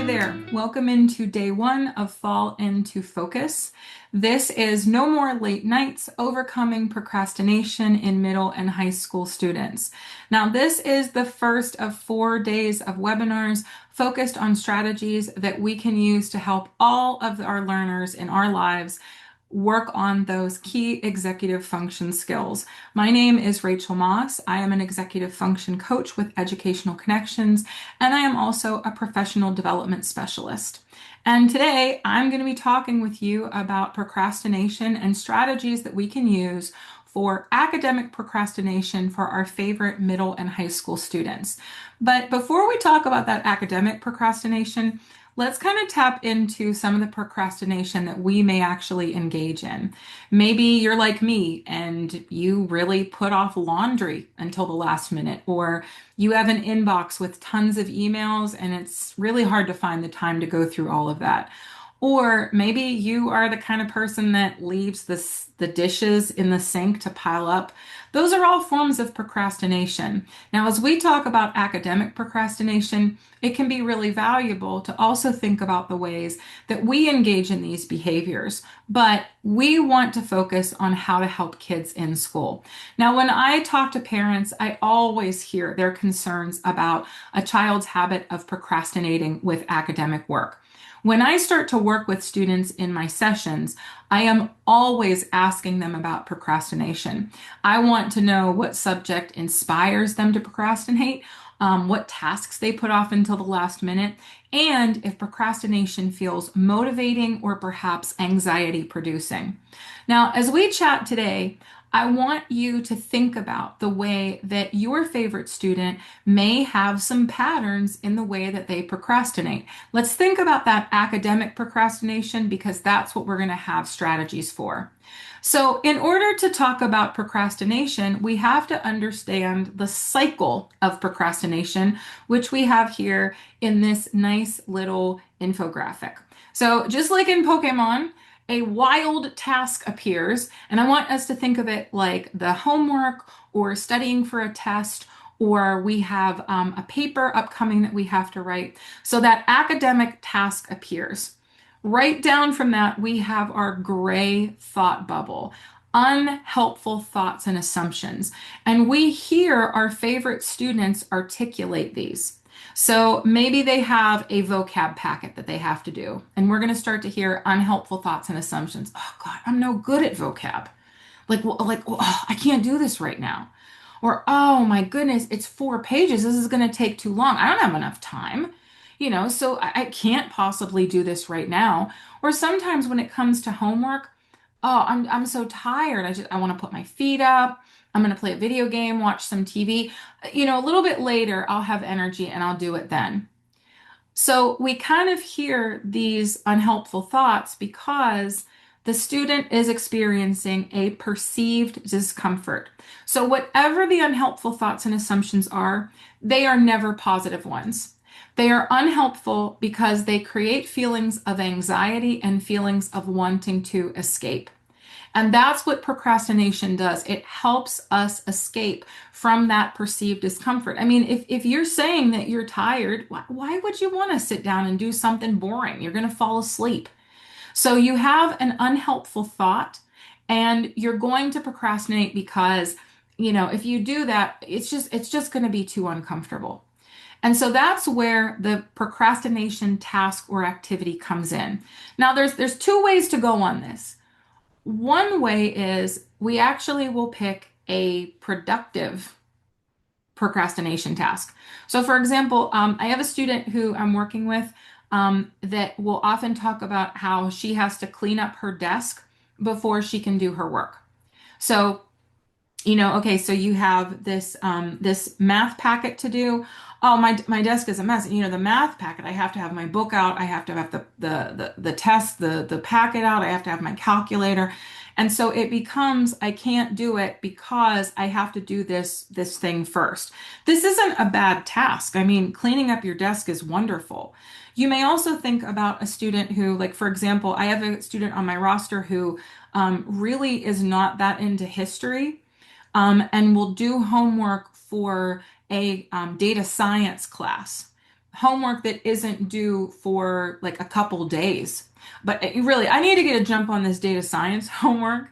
there. Welcome into day one of Fall into Focus. This is No More Late Nights, Overcoming Procrastination in Middle and High School Students. Now, this is the first of 4 days of webinars focused on strategies that we can use to help all of our learners in our lives work on those key executive function skills. My name is Rachael Moss. I am an executive function coach with Educational Connections, and I am also a professional development specialist. And today I'm going to be talking with you about procrastination and strategies that we can use for academic procrastination for our favorite middle and high school students. But before we talk about that academic procrastination, let's kind of tap into some of the procrastination that we may actually engage in. Maybe you're like me and you really put off laundry until the last minute, or you have an inbox with tons of emails and it's really hard to find the time to go through all of that. Or maybe you are the kind of person that leaves the dishes in the sink to pile up. Those are all forms of procrastination. Now, as we talk about academic procrastination, it can be really valuable to also think about the ways that we engage in these behaviors, but we want to focus on how to help kids in school. Now, when I talk to parents, I always hear their concerns about a child's habit of procrastinating with academic work. When I start to work with students in my sessions, I am always asking them about procrastination. I want to know what subject inspires them to procrastinate, what tasks they put off until the last minute, and if procrastination feels motivating or perhaps anxiety producing. Now, as we chat today, I want you to think about the way that your favorite student may have some patterns in the way that they procrastinate. Let's think about that academic procrastination because that's what we're going to have strategies for. So, in order to talk about procrastination, we have to understand the cycle of procrastination, which we have here in this nice little infographic. So, just like in Pokemon, a wild task appears, and I want us to think of it like the homework or studying for a test, or we have a paper upcoming that we have to write. So that academic task appears. Right down from that, we have our gray thought bubble, unhelpful thoughts and assumptions. And we hear our favorite students articulate these. So maybe they have a vocab packet that they have to do, and we're going to start to hear unhelpful thoughts and assumptions. Oh God, I'm no good at vocab. I can't do this right now. Or, oh my goodness, it's 4 pages. This is going to take too long. I don't have enough time. So I can't possibly do this right now. Or sometimes when it comes to homework, oh, I'm so tired. I want to put my feet up. I'm going to play a video game, watch some TV. A little bit later, I'll have energy and I'll do it then. So we kind of hear these unhelpful thoughts because the student is experiencing a perceived discomfort. So whatever the unhelpful thoughts and assumptions are, they are never positive ones. They are unhelpful because they create feelings of anxiety and feelings of wanting to escape. And that's what procrastination does. It helps us escape from that perceived discomfort. I mean, if you're saying that you're tired, why would you want to sit down and do something boring? You're going to fall asleep. So you have an unhelpful thought and you're going to procrastinate because, if you do that, it's just going to be too uncomfortable. And so that's where the procrastination task or activity comes in. Now, there's 2 ways to go on this. One way is we actually will pick a productive procrastination task. So, for example, I have a student who I'm working with that will often talk about how she has to clean up her desk before she can do her work. So, okay, so you have this math packet to do. Oh, my desk is a mess. The math packet, I have to have my book out. I have to have the test, the packet out. I have to have my calculator. And so it becomes, I can't do it because I have to do this thing first. This isn't a bad task. I mean, cleaning up your desk is wonderful. You may also think about a student who, like, for example, I have a student on my roster who really is not that into history. And will do homework for a data science class. homework that isn't due for like a couple days. But really, I need to get a jump on this data science homework.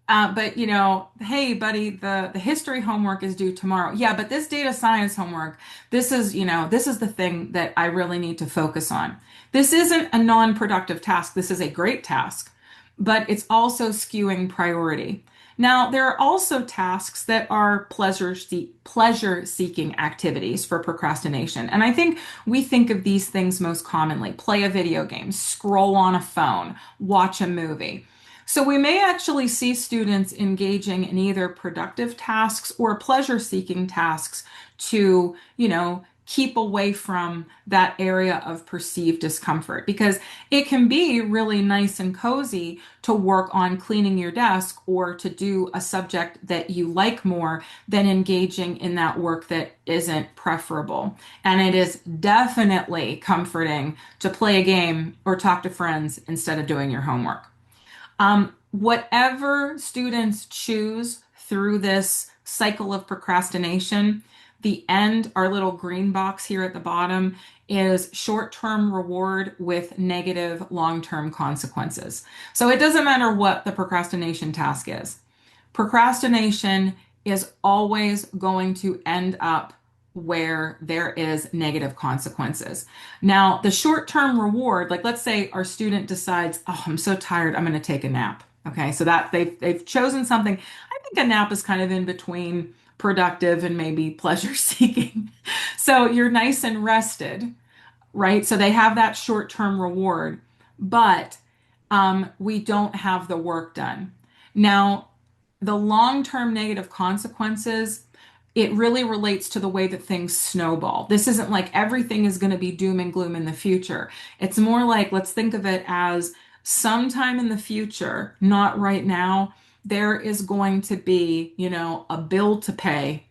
But hey, buddy, the history homework is due tomorrow. Yeah, but this data science homework, this is the thing that I really need to focus on. This isn't a non-productive task. This is a great task, but it's also skewing priority. Now, there are also tasks that are pleasure seeking activities for procrastination. And I think we think of these things most commonly: play a video game, scroll on a phone, watch a movie. So we may actually see students engaging in either productive tasks or pleasure-seeking tasks to, keep away from that area of perceived discomfort, because it can be really nice and cozy to work on cleaning your desk or to do a subject that you like more than engaging in that work that isn't preferable. And it is definitely comforting to play a game or talk to friends instead of doing your homework. Whatever students choose through this cycle of procrastination, the end, our little green box here at the bottom, is short-term reward with negative long-term consequences. So it doesn't matter what the procrastination task is. Procrastination is always going to end up where there is negative consequences. Now, the short-term reward, like let's say our student decides, "Oh, I'm so tired, I'm going to take a nap." Okay, so that they've chosen something. I think a nap is kind of in between productive and maybe pleasure seeking. So you're nice and rested, right? So they have that short-term reward, but we don't have the work done. Now, the long-term negative consequences, it really relates to the way that things snowball. This isn't like everything is going to be doom and gloom in the future. It's more like, let's think of it as sometime in the future, not right now, there is going to be, a bill to pay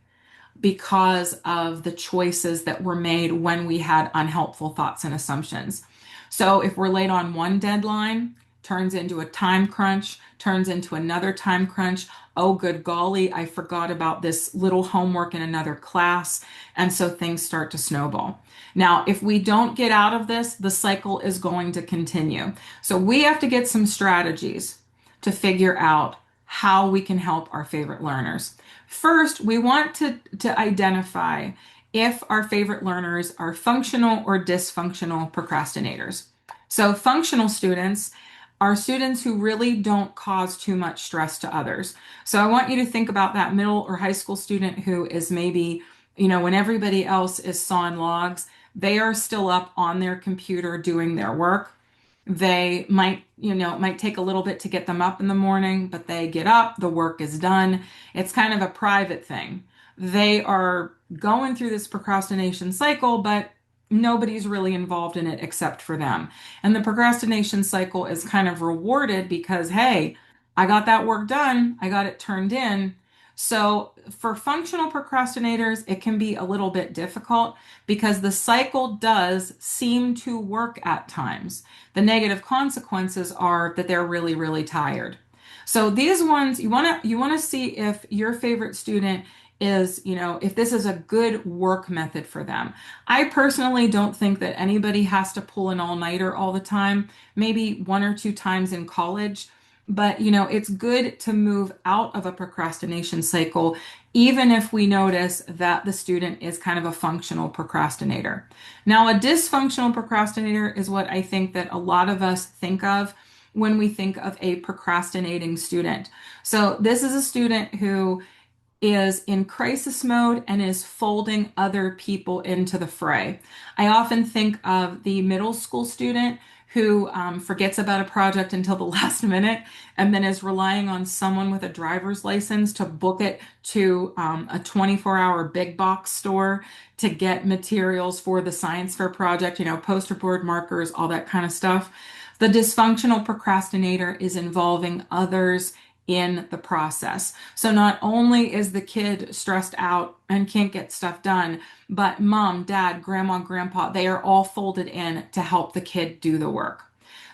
because of the choices that were made when we had unhelpful thoughts and assumptions. So if we're late on one deadline, turns into a time crunch, turns into another time crunch. Oh, good golly, I forgot about this little homework in another class. And so things start to snowball. Now, if we don't get out of this, the cycle is going to continue. So we have to get some strategies to figure out how we can help our favorite learners. First, we want to identify if our favorite learners are functional or dysfunctional procrastinators. So functional students are students who really don't cause too much stress to others. So I want you to think about that middle or high school student who is maybe, when everybody else is sawing logs, they are still up on their computer doing their work. They might, it might take a little bit to get them up in the morning, but they get up, the work is done. It's kind of a private thing. They are going through this procrastination cycle, but nobody's really involved in it except for them. And the procrastination cycle is kind of rewarded because, hey, I got that work done, I got it turned in. So for functional procrastinators, it can be a little bit difficult because the cycle does seem to work at times. The negative consequences are that they're really, really tired. So these ones, you want to see if your favorite student is, if this is a good work method for them. I personally don't think that anybody has to pull an all-nighter all the time, maybe one or two times in college. But, it's good to move out of a procrastination cycle, even if we notice that the student is kind of a functional procrastinator. Now, a dysfunctional procrastinator is what I think that a lot of us think of when we think of a procrastinating student. So this is a student who is in crisis mode and is folding other people into the fray. I often think of the middle school student who forgets about a project until the last minute and then is relying on someone with a driver's license to book it to a 24-hour big box store to get materials for the science fair project, poster board markers, all that kind of stuff. The dysfunctional procrastinator is involving others in the process. So not only is the kid stressed out and can't get stuff done, but mom, dad, grandma, grandpa, they are all folded in to help the kid do the work.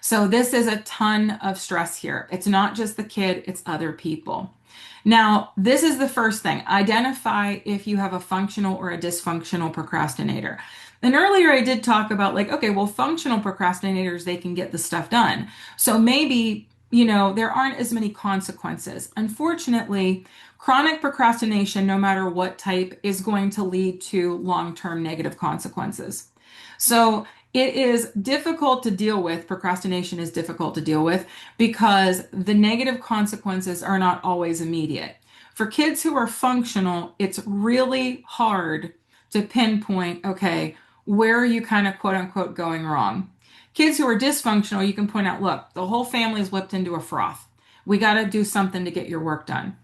So this is a ton of stress here. It's not just the kid, it's other people. Now, this is the first thing. Identify if you have a functional or a dysfunctional procrastinator. And earlier I did talk about like, okay, well, functional procrastinators, they can get the stuff done. So maybe, there aren't as many consequences. Unfortunately, chronic procrastination, no matter what type, is going to lead to long-term negative consequences. So it is difficult to deal with. Procrastination is difficult to deal with because the negative consequences are not always immediate. For kids who are functional, it's really hard to pinpoint, okay, where are you kind of quote unquote going wrong? Kids who are dysfunctional, you can point out, look, the whole family is whipped into a froth. We got to do something to get your work done.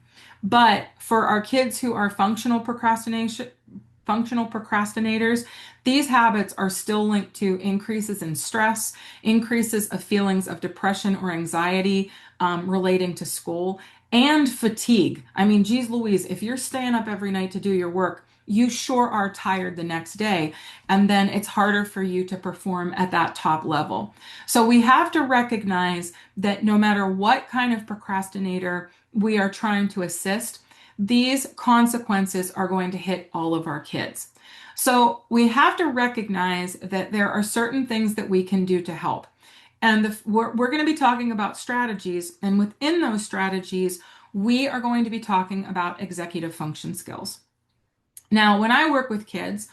But for our kids who are functional procrastinators, these habits are still linked to increases in stress, increases of feelings of depression or anxiety relating to school, and fatigue. I mean, geez Louise, if you're staying up every night to do your work, you sure are tired the next day. And then it's harder for you to perform at that top level. So we have to recognize that no matter what kind of procrastinator we are trying to assist, these consequences are going to hit all of our kids. So we have to recognize that there are certain things that we can do to help. And we're going to be talking about strategies. And within those strategies, we are going to be talking about executive function skills. Now, when I work with kids,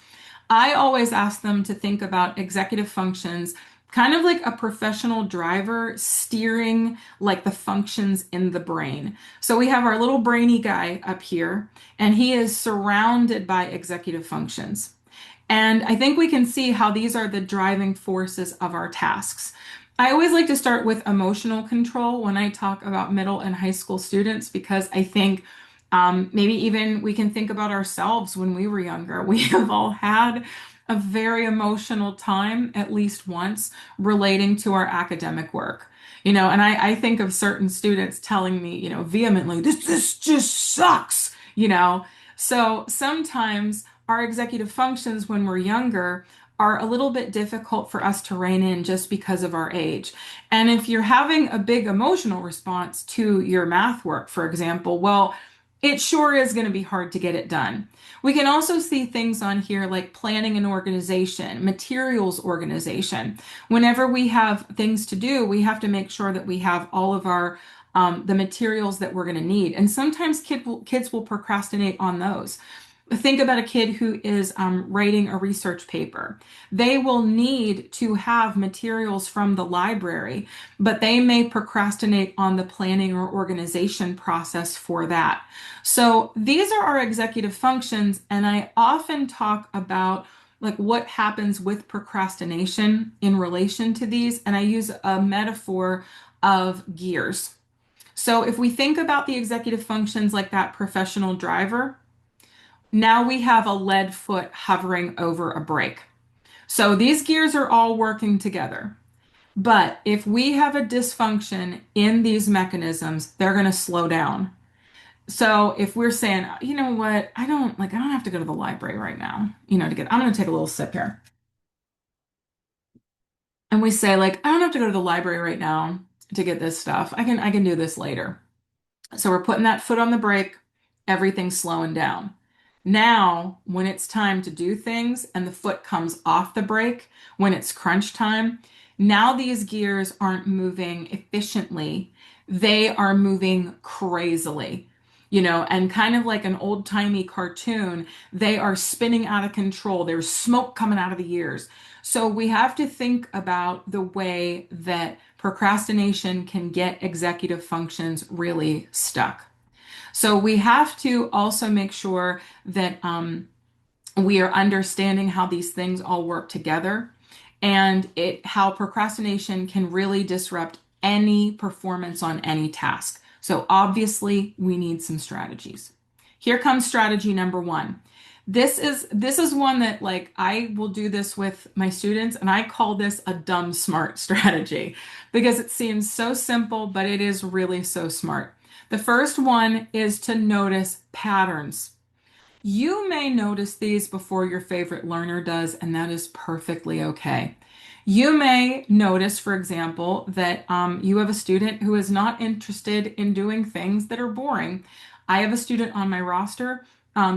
I always ask them to think about executive functions kind of like a professional driver steering like the functions in the brain. So we have our little brainy guy up here, and he is surrounded by executive functions. And I think we can see how these are the driving forces of our tasks. I always like to start with emotional control when I talk about middle and high school students because I think maybe even we can think about ourselves when we were younger. We have all had a very emotional time at least once relating to our academic work. And I think of certain students telling me, vehemently, this just sucks. So sometimes our executive functions when we're younger are a little bit difficult for us to rein in just because of our age. And if you're having a big emotional response to your math work, for example, well, it sure is going to be hard to get it done. We can also see things on here like planning and organization, materials organization. Whenever we have things to do, we have to make sure that we have all of our the materials that we're going to need. And sometimes kids will procrastinate on those. Think about a kid who is writing a research paper. They will need to have materials from the library, but they may procrastinate on the planning or organization process for that. So these are our executive functions, and I often talk about like what happens with procrastination in relation to these, and I use a metaphor of gears. So if we think about the executive functions like that professional driver, now we have a lead foot hovering over a brake. So these gears are all working together. But if we have a dysfunction in these mechanisms, they're going to slow down. So if we're saying, you know what, I don't have to go to the library right now, I'm going to take a little sip here. And we say like, I don't have to go to the library right now to get this stuff. I can do this later. So we're putting that foot on the brake, everything's slowing down. Now, when it's time to do things and the foot comes off the brake, when it's crunch time, now these gears aren't moving efficiently. They are moving crazily, and kind of like an old-timey cartoon, they are spinning out of control. There's smoke coming out of the ears. So we have to think about the way that procrastination can get executive functions really stuck. So we have to also make sure that we are understanding how these things all work together and how procrastination can really disrupt any performance on any task. So obviously we need some strategies. Here comes strategy number one. This is one that like I will do this with my students, and I call this a dumb smart strategy because it seems so simple, but it is really so smart. The first one is to notice patterns. You may notice these before your favorite learner does, and that is perfectly okay. You may notice, for example, that you have a student who is not interested in doing things that are boring. I have a student on my roster.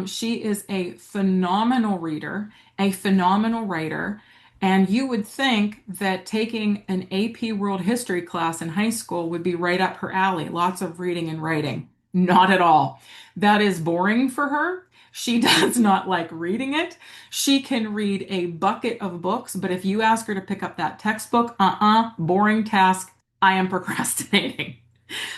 She is a phenomenal reader, a phenomenal writer, and you would think that taking an AP World History class in high school would be right up her alley, lots of reading and writing. Not at all. That is boring for her. She does not like reading it. She can read a bucket of books, but if you ask her to pick up that textbook, boring task. I am procrastinating.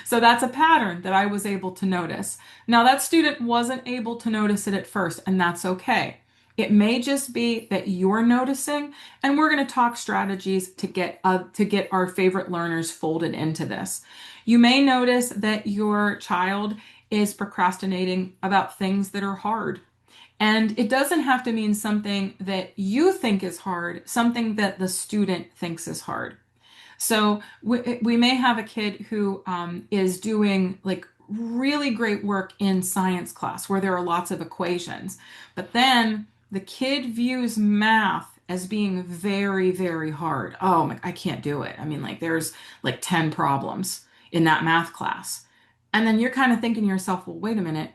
So that's a pattern that I was able to notice. Now, that student wasn't able to notice it at first, and that's okay. It may just be that you're noticing, and we're going to talk strategies to get our favorite learners folded into this. You may notice that your child is procrastinating about things that are hard. And it doesn't have to mean something that you think is hard, something that the student thinks is hard. So we may have a kid who is doing like really great work in science class where there are lots of equations, but then the kid views math as being very, very hard. Oh, I can't do it. I mean, like there's like 10 problems in that math class. And then you're kind of thinking to yourself, well, wait a minute.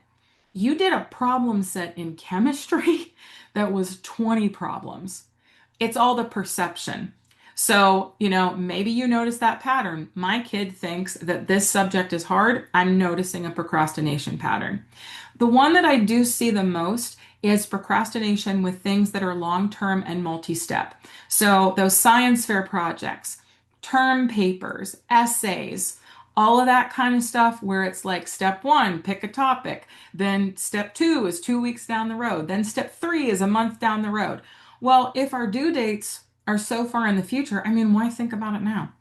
You did a problem set in chemistry that was 20 problems. It's all the perception. So, maybe you notice that pattern. My kid thinks that this subject is hard. I'm noticing a procrastination pattern. The one that I do see the most is procrastination with things that are long term and multi step. So, those science fair projects, term papers, essays, all of that kind of stuff where it's like step one, pick a topic. Then step two is 2 weeks down the road. Then step three is a month down the road. Well, if our due dates are so far in the future, I mean, why think about it now?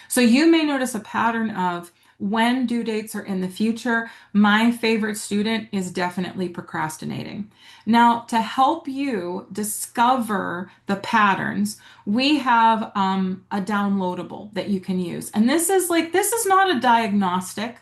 So you may notice a pattern of when due dates are in the future. My favorite student is definitely procrastinating. Now, to help you discover the patterns, we have a downloadable that you can use. And this is not a diagnostic,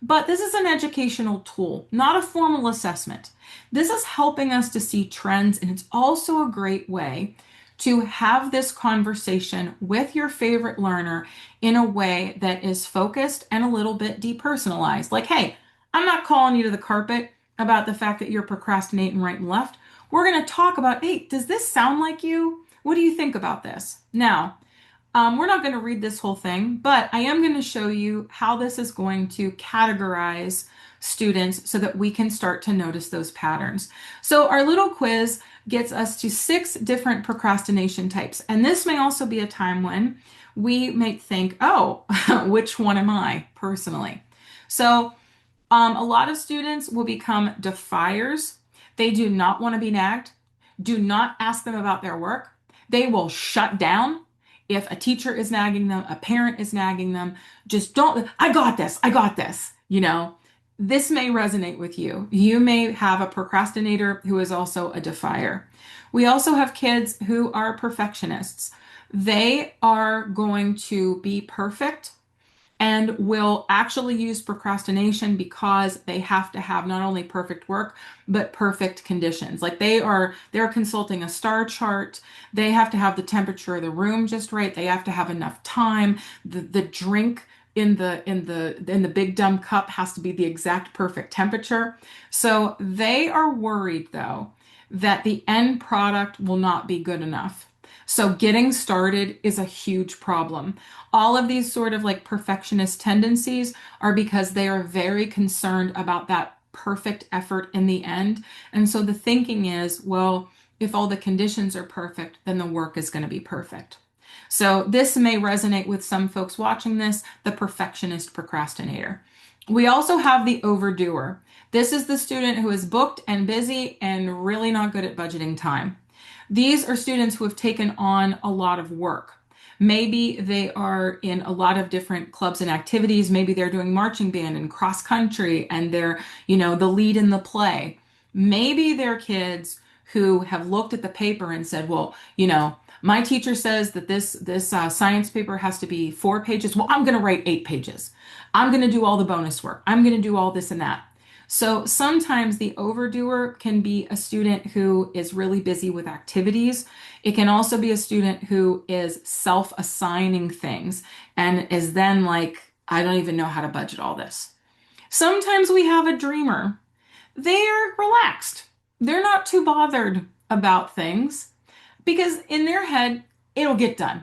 but this is an educational tool, not a formal assessment. This is helping us to see trends, and it's also a great way to have this conversation with your favorite learner in a way that is focused and a little bit depersonalized. Like, hey, I'm not calling you to the carpet about the fact that you're procrastinating right and left. We're going to talk about, hey, does this sound like you? What do you think about this? Now, we're not going to read this whole thing, but I am going to show you how this is going to categorize students so that we can start to notice those patterns. So our little quiz gets us to 6 different procrastination types. And this may also be a time when we might think, oh, which one am I personally? So a lot of students will become defiers. They do not want to be nagged. Do not ask them about their work. They will shut down if a teacher is nagging them, a parent is nagging them. Just don't, I got this, I got this. This may resonate with you. You may have a procrastinator who is also a defier. We also have kids who are perfectionists. They are going to be perfect and will actually use procrastination because they have to have not only perfect work but perfect conditions. Like they're consulting a star chart. They have to have the temperature of the room just right. They have to have enough time. The drink in the big dumb cup has to be the exact perfect temperature. So they are worried though that the end product will not be good enough. So getting started is a huge problem. All of these sort of like perfectionist tendencies are because they are very concerned about that perfect effort in the end. And so the thinking is, well, if all the conditions are perfect, then the work is going to be perfect. So this may resonate with some folks watching this, the perfectionist procrastinator. We also have the overdoer. This is the student who is booked and busy and really not good at budgeting time. These are students who have taken on a lot of work. Maybe they are in a lot of different clubs and activities. Maybe they're doing marching band and cross country and they're, the lead in the play. Maybe they're kids who have looked at the paper and said, well, my teacher says that this science paper has to be 4 pages. Well, I'm going to write 8 pages. I'm going to do all the bonus work. I'm going to do all this and that. So sometimes the overdoer can be a student who is really busy with activities. It can also be a student who is self-assigning things and is then like, I don't even know how to budget all this. Sometimes we have a dreamer. They're relaxed. They're not too bothered about things because in their head, it'll get done.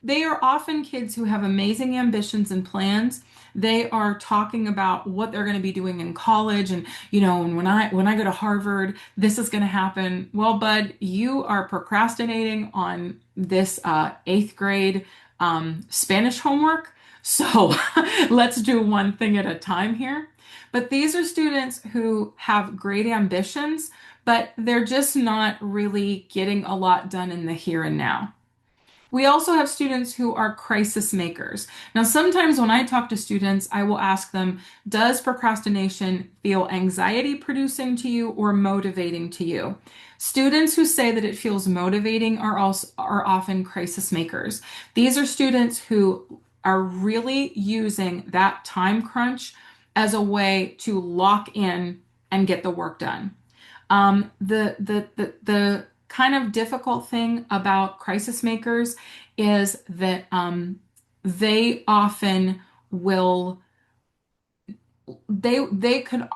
They are often kids who have amazing ambitions and plans. They are talking about what they're going to be doing in college and and when I go to Harvard, this is going to happen. Well, bud, you are procrastinating on this eighth grade Spanish homework. So let's do one thing at a time here. But these are students who have great ambitions, but they're just not really getting a lot done in the here and now. We also have students who are crisis makers. Now, sometimes when I talk to students, I will ask them, does procrastination feel anxiety producing to you or motivating to you? Students who say that it feels motivating are often crisis makers. These are students who are really using that time crunch as a way to lock in and get the work done. The kind of difficult thing about crisis makers is that they often will they could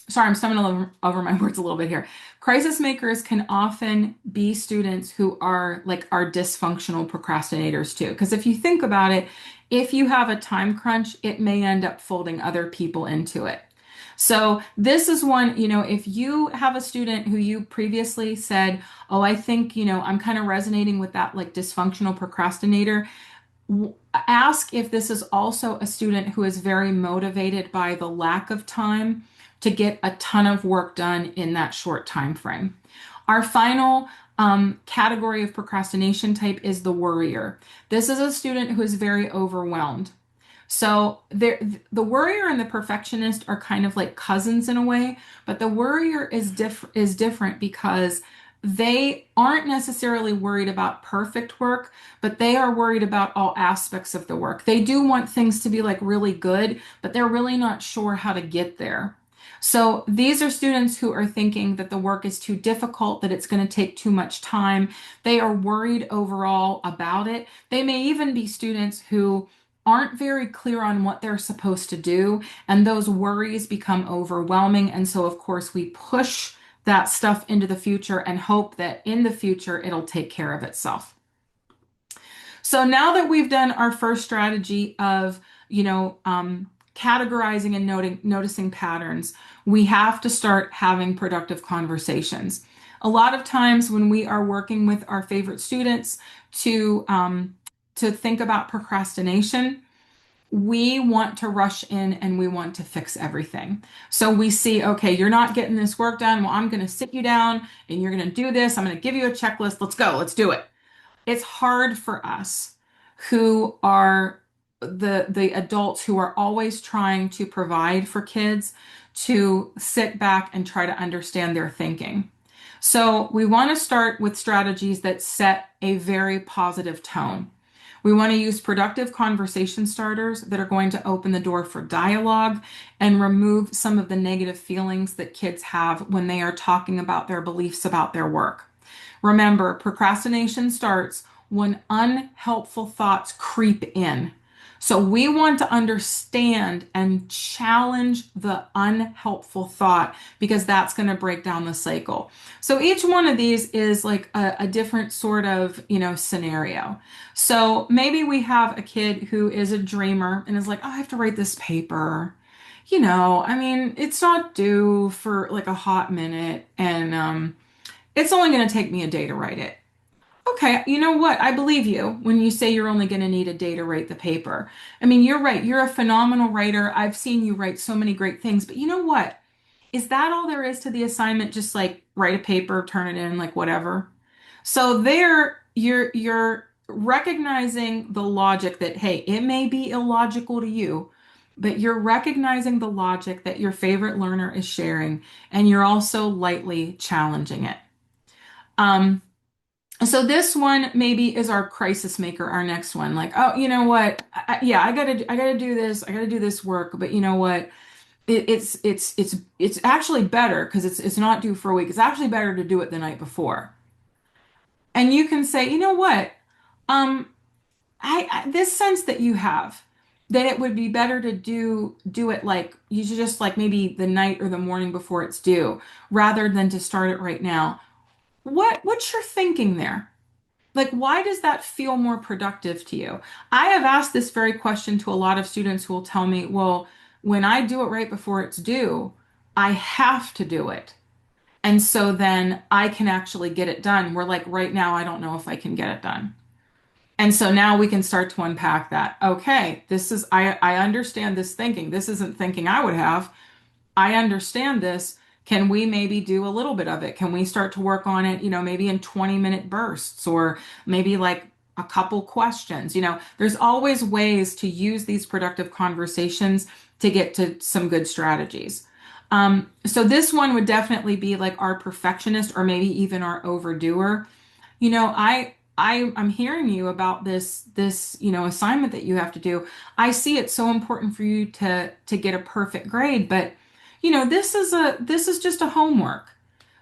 sorry, I'm stumbling over my words a little bit here. Crisis makers can often be students who are dysfunctional procrastinators too. Because if you think about it, if you have a time crunch, it may end up folding other people into it. So this is one, if you have a student who you previously said, oh, I think, I'm kind of resonating with that like dysfunctional procrastinator, ask if this is also a student who is very motivated by the lack of time to get a ton of work done in that short time frame. Our final category of procrastination type is the worrier. This is a student who is very overwhelmed. So the worrier and the perfectionist are kind of like cousins in a way, but the worrier is different because they aren't necessarily worried about perfect work, but they are worried about all aspects of the work. They do want things to be like really good, but they're really not sure how to get there. So these are students who are thinking that the work is too difficult, that it's going to take too much time. They are worried overall about it. They may even be students who aren't very clear on what they're supposed to do, and those worries become overwhelming. And so, of course, we push that stuff into the future and hope that in the future it'll take care of itself. So now that we've done our first strategy of, categorizing and noticing patterns, we have to start having productive conversations. A lot of times when we are working with our favorite students to think about procrastination, we want to rush in and we want to fix everything. So we see, okay, you're not getting this work done. Well, I'm going to sit you down and you're going to do this. I'm going to give you a checklist. Let's go. Let's do it. It's hard for us who are the adults who are always trying to provide for kids to sit back and try to understand their thinking. So we want to start with strategies that set a very positive tone. We want to use productive conversation starters that are going to open the door for dialogue and remove some of the negative feelings that kids have when they are talking about their beliefs about their work. Remember, procrastination starts when unhelpful thoughts creep in. So we want to understand and challenge the unhelpful thought because that's going to break down the cycle. So each one of these is like a different sort of, scenario. So maybe we have a kid who is a dreamer and is like, oh, I have to write this paper. It's not due for like a hot minute and it's only going to take me a day to write it. Okay, you know what? I believe you when you say you're only going to need a day to write the paper. You're right. You're a phenomenal writer. I've seen you write so many great things, but you know what? Is that all there is to the assignment? Just like write a paper, turn it in, like whatever. So there, you're recognizing the logic that, hey, it may be illogical to you, but you're recognizing the logic that your favorite learner is sharing, and you're also lightly challenging it. Um, so this one maybe is our crisis maker, our next one. Like, oh, you know what? Yeah, I gotta do this. I gotta do this work. But you know what? It's actually better because it's not due for a week. It's actually better to do it the night before. And you can say, you know what? Um, this sense that you have that it would be better to do it like you should just like maybe the night or the morning before it's due rather than to start it right now. What's your thinking there? Like, why does that feel more productive to you? I have asked this very question to a lot of students who will tell me, well, when I do it right before it's due, I have to do it. And so then I can actually get it done. We're like, right now, I don't know if I can get it done. And so now we can start to unpack that. Okay, I understand this thinking. This isn't thinking I would have. I understand this. Can we maybe do a little bit of it? Can we start to work on it, maybe in 20-minute bursts or maybe like a couple questions? There's always ways to use these productive conversations to get to some good strategies. So this one would definitely be like our perfectionist or maybe even our overdoer. I'm hearing you about this assignment that you have to do. I see it's so important for you to get a perfect grade, but this is just a homework.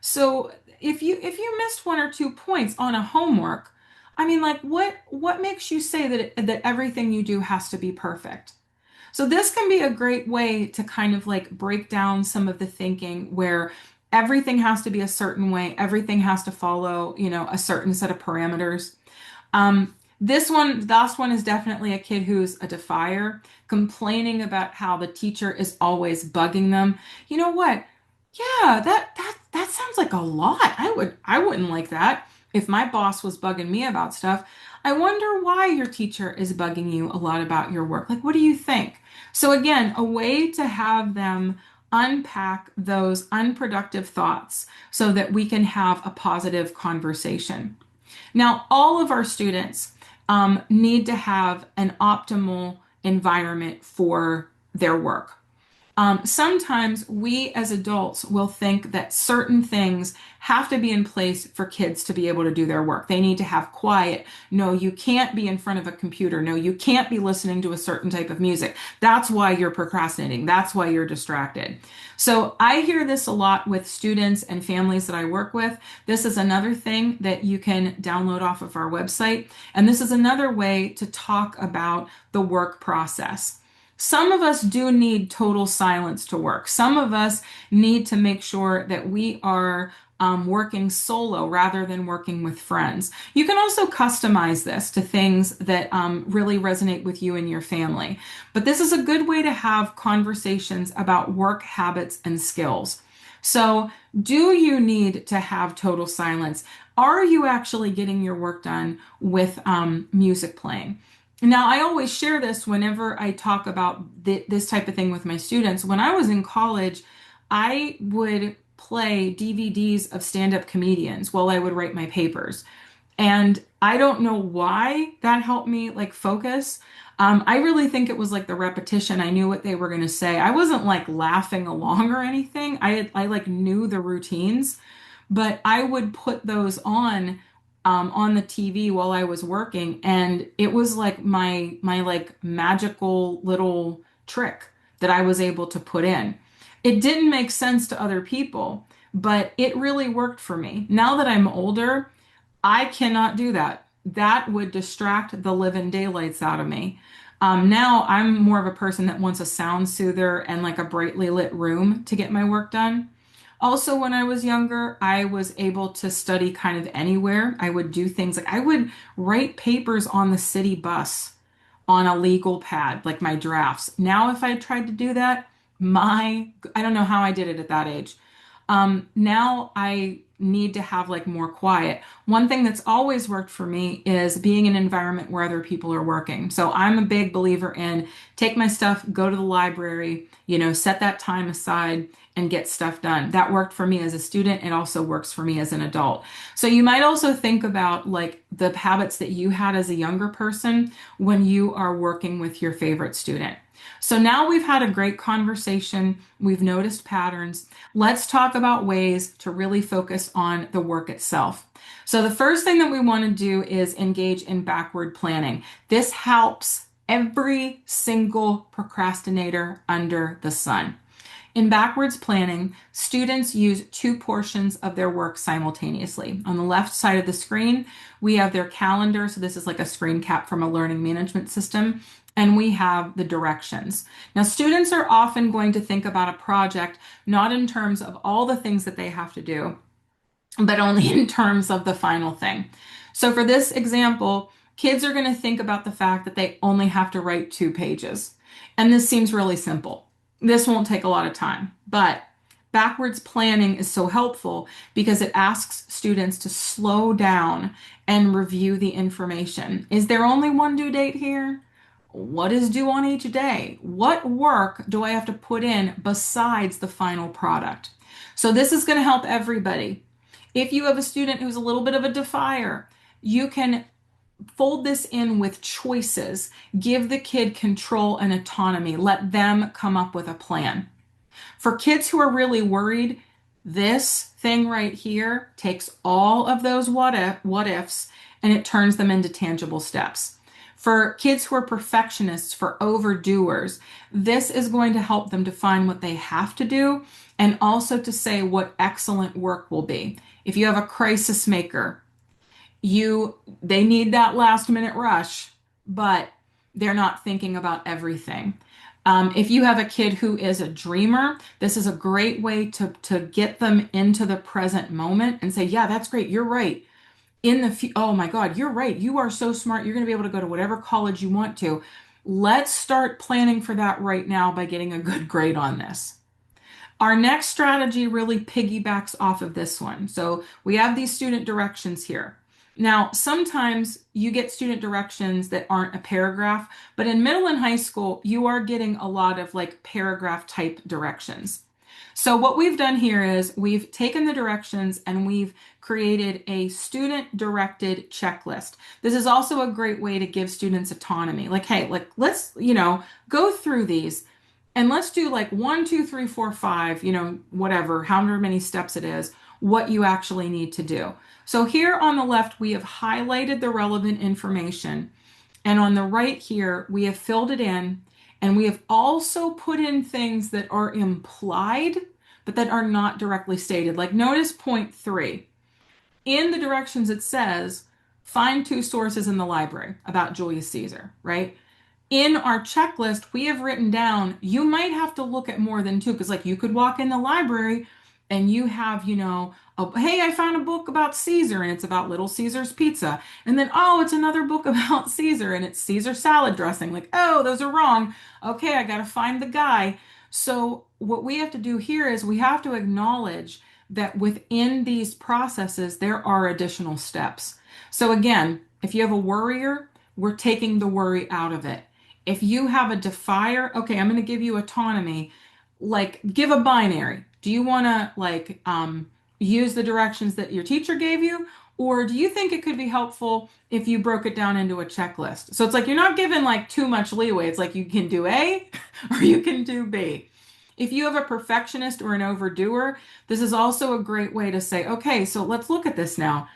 So if you missed one or two points on a homework, I mean, like what makes you say that everything you do has to be perfect? So this can be a great way to kind of like break down some of the thinking where everything has to be a certain way, everything has to follow, a certain set of parameters. The last one is definitely a kid who's a defier, complaining about how the teacher is always bugging them. You know what? Yeah, that sounds like a lot. I wouldn't like that if my boss was bugging me about stuff. I wonder why your teacher is bugging you a lot about your work. Like, what do you think? So again, a way to have them unpack those unproductive thoughts so that we can have a positive conversation. Now, all of our students need to have an optimal environment for their work. Sometimes we as adults will think that certain things have to be in place for kids to be able to do their work. They need to have quiet. No, you can't be in front of a computer. No, you can't be listening to a certain type of music. That's why you're procrastinating. That's why you're distracted. So I hear this a lot with students and families that I work with. This is another thing that you can download off of our website. And this is another way to talk about the work process. Some of us do need total silence to work. Some of us need to make sure that we are working solo rather than working with friends. You can also customize this to things that really resonate with you and your family. But this is a good way to have conversations about work habits and skills. So, do you need to have total silence? Are you actually getting your work done with music playing? Now, I always share this whenever I talk about this type of thing with my students. When I was in college, I would play DVDs of stand-up comedians while I would write my papers. And I don't know why that helped me like focus. I really think it was like the repetition. I knew what they were going to say. I wasn't like laughing along or anything. I like knew the routines, but I would put those on the TV while I was working, and it was like my like magical little trick that I was able to put in. It didn't make sense to other people, but it really worked for me. Now that I'm older, I cannot do that. That would distract the living daylights out of me. Now I'm more of a person that wants a sound soother and like a brightly lit room to get my work done. Also, when I was younger, I was able to study kind of anywhere. I would do things like I would write papers on the city bus on a legal pad, like my drafts. Now, if I tried to do that, I don't know how I did it at that age. Now I need to have like more quiet. One thing that's always worked for me is being in an environment where other people are working. So I'm a big believer in take my stuff, go to the library, set that time aside and get stuff done. That worked for me as a student. It also works for me as an adult. So you might also think about like the habits that you had as a younger person when you are working with your favorite student. So now we've had a great conversation. We've noticed patterns. Let's talk about ways to really focus on the work itself. So the first thing that we want to do is engage in backward planning. This helps every single procrastinator under the sun. In backwards planning, students use two portions of their work simultaneously. On the left side of the screen, we have their calendar. So this is like a screen cap from a learning management system. And we have the directions. Now, students are often going to think about a project not in terms of all the things that they have to do, but only in terms of the final thing. So for this example, kids are going to think about the fact that they only have to write 2 pages. And this seems really simple. This won't take a lot of time, but backwards planning is so helpful because it asks students to slow down and review the information. Is there only one due date here? What is due on each day? What work do I have to put in besides the final product? So this is going to help everybody. If you have a student who's a little bit of a defier, you can fold this in with choices. Give the kid control and autonomy. Let them come up with a plan. For kids who are really worried, this thing right here takes all of those what ifs and it turns them into tangible steps. For kids who are perfectionists, for overdoers, this is going to help them define what they have to do and also to say what excellent work will be. If you have a crisis maker, they need that last minute rush, but they're not thinking about everything. If you have a kid who is a dreamer, this is a great way to get them into the present moment and say, yeah, that's great. You're right. Oh my God, you're right. You are so smart. You're going to be able to go to whatever college you want to. Let's start planning for that right now by getting a good grade on this. Our next strategy really piggybacks off of this one. So we have these student directions here. Now, sometimes you get student directions that aren't a paragraph, but in middle and high school, you are getting a lot of like paragraph type directions. So what we've done here is we've taken the directions and we've created a student directed checklist. This is also a great way to give students autonomy. Like, hey, like let's, go through these and let's do like 1, 2, 3, 4, 5, whatever, however many steps it is, what you actually need to do. So here on the left, we have highlighted the relevant information. And on the right here, we have filled it in. And we have also put in things that are implied, but that are not directly stated. Like notice point 3. In the directions, it says, find 2 sources in the library about Julius Caesar, right? In our checklist, we have written down, you might have to look at more than 2, because like you could walk in the library and you have, hey, I found a book about Caesar and it's about Little Caesar's pizza. And then, oh, it's another book about Caesar and it's Caesar salad dressing. Like, oh, those are wrong. Okay, I got to find the guy. So what we have to do here is we have to acknowledge that within these processes, there are additional steps. So again, if you have a worrier, we're taking the worry out of it. If you have a defier, okay, I'm going to give you autonomy. Like, give a binary. Do you want to use the directions that your teacher gave you? Or do you think it could be helpful if you broke it down into a checklist? So it's like you're not given like too much leeway. It's like you can do A or you can do B. If you have a perfectionist or an overdoer, this is also a great way to say, okay, so let's look at this now.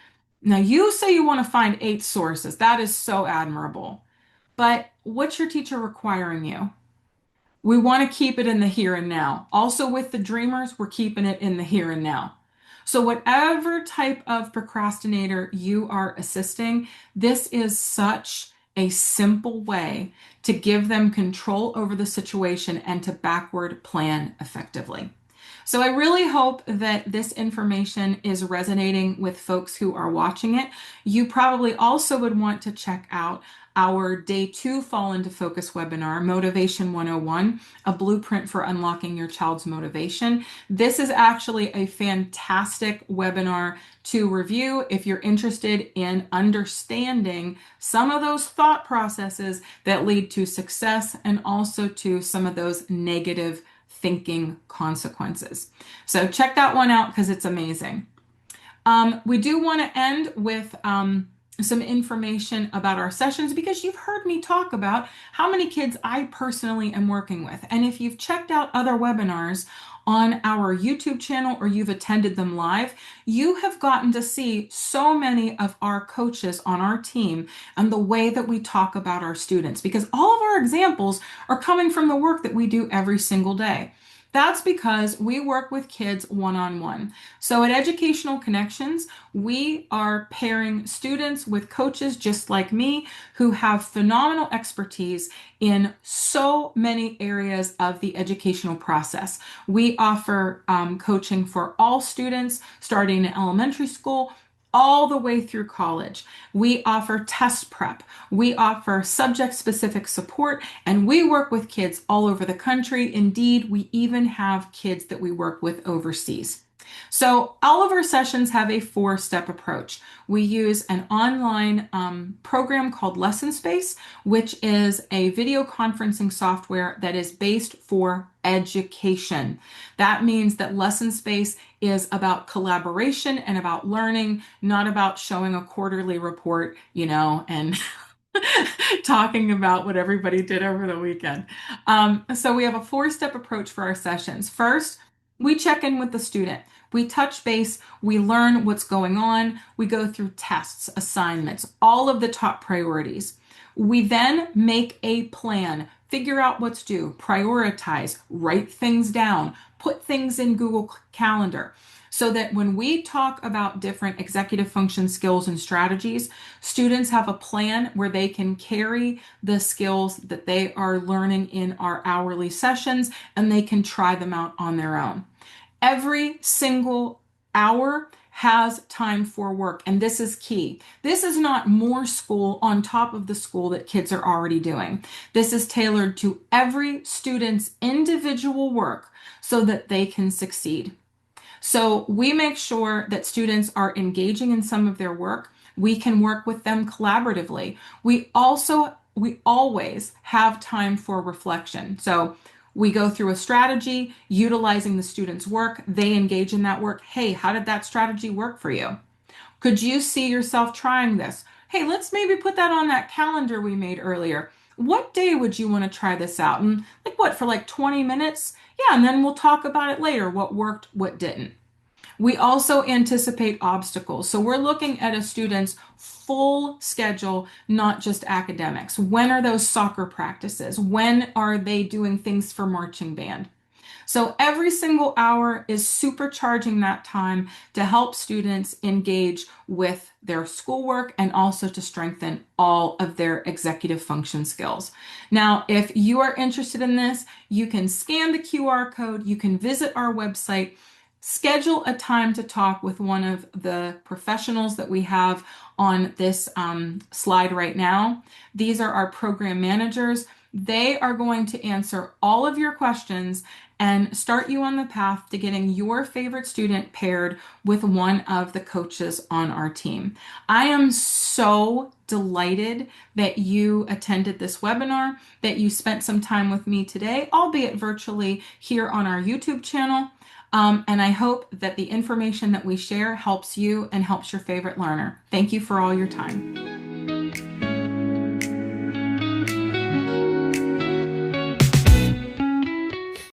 Now you say you want to find 8 sources. That is so admirable. But what's your teacher requiring you? We want to keep it in the here and now. Also, with the dreamers, we're keeping it in the here and now. So, whatever type of procrastinator you are assisting, this is such a simple way to give them control over the situation and to backward plan effectively. So I really hope that this information is resonating with folks who are watching it. You probably also would want to check out our Day 2 Fall into Focus webinar, Motivation 101, a blueprint for unlocking your child's motivation. This is actually a fantastic webinar to review if you're interested in understanding some of those thought processes that lead to success and also to some of those negative thinking consequences. So check that one out because it's amazing. We do want to end with some information about our sessions because you've heard me talk about how many kids I personally am working with. And if you've checked out other webinars on our YouTube channel or you've attended them live, you have gotten to see so many of our coaches on our team and the way that we talk about our students because all of our examples are coming from the work that we do every single day. That's because we work with kids one-on-one. So at Educational Connections, we are pairing students with coaches just like me who have phenomenal expertise in so many areas of the educational process. We offer coaching for all students, starting in elementary school all the way through college. We offer test prep. We offer subject specific support, and we work with kids all over the country. Indeed, we even have kids that we work with overseas. So all of our sessions have a four-step approach. We use an online program called Lesson Space, which is a video conferencing software that is based for education. That means that Lesson Space is about collaboration and about learning, not about showing a quarterly report, and talking about what everybody did over the weekend. So we have a four-step approach for our sessions. First, we check in with the student. We touch base, we learn what's going on, we go through tests, assignments, all of the top priorities. We then make a plan, figure out what's due, prioritize, write things down, put things in Google Calendar, so that when we talk about different executive function skills and strategies, students have a plan where they can carry the skills that they are learning in our hourly sessions and they can try them out on their own. Every single hour has time for work, and this is key. This is not more school on top of the school that kids are already doing. This is tailored to every student's individual work so that they can succeed. So we make sure that students are engaging in some of their work. We can work with them collaboratively. We always have time for reflection. So we go through a strategy utilizing the student's work. They engage in that work. Hey, how did that strategy work for you? Could you see yourself trying this? Hey, let's maybe put that on that calendar we made earlier. What day would you want to try this out? And for like 20 minutes? Yeah, and then we'll talk about it later, what worked, what didn't. We also anticipate obstacles. So we're looking at a student's full schedule, not just academics. When are those soccer practices? When are they doing things for marching band? So every single hour is supercharging that time to help students engage with their schoolwork and also to strengthen all of their executive function skills. Now, if you are interested in this, you can scan the QR code, you can visit our website, schedule a time to talk with one of the professionals that we have on this slide right now. These are our program managers. They are going to answer all of your questions and start you on the path to getting your favorite student paired with one of the coaches on our team. I am so delighted that you attended this webinar, that you spent some time with me today, albeit virtually here on our YouTube channel. And I hope that the information that we share helps you and helps your favorite learner. Thank you for all your time.